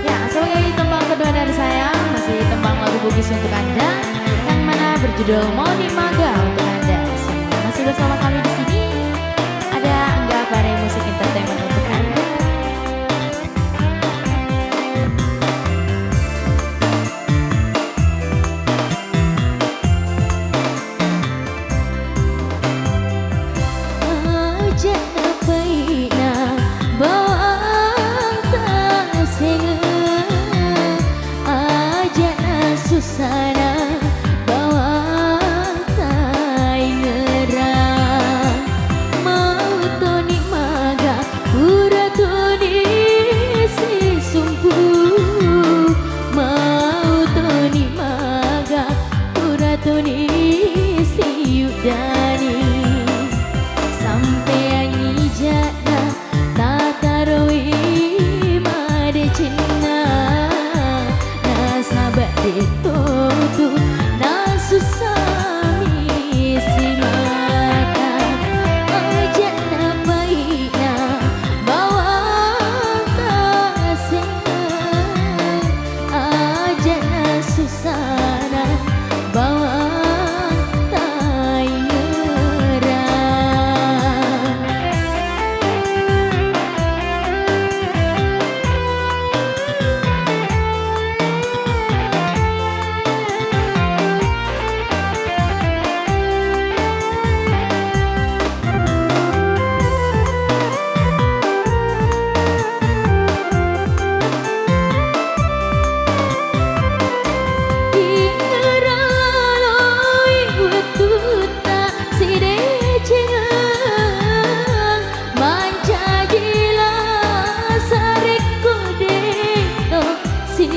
Ya, sebagai tembang kedua dari saya masih tembang lagu Bugis untuk Anda yang mana berjudul Moni Maga untuk Anda. Semua masih bersama kami di sini. Ada Angga Pare Musik Entertainment untuk Anda. Sana bawa tai ngerang mau toni maga pura toni si sumpu mau toni maga pura toni si yudani sampai angi jada tataroi made cinna sahabat itu susami si mata ajak na baikna bawa kasih ajak na susana bawa si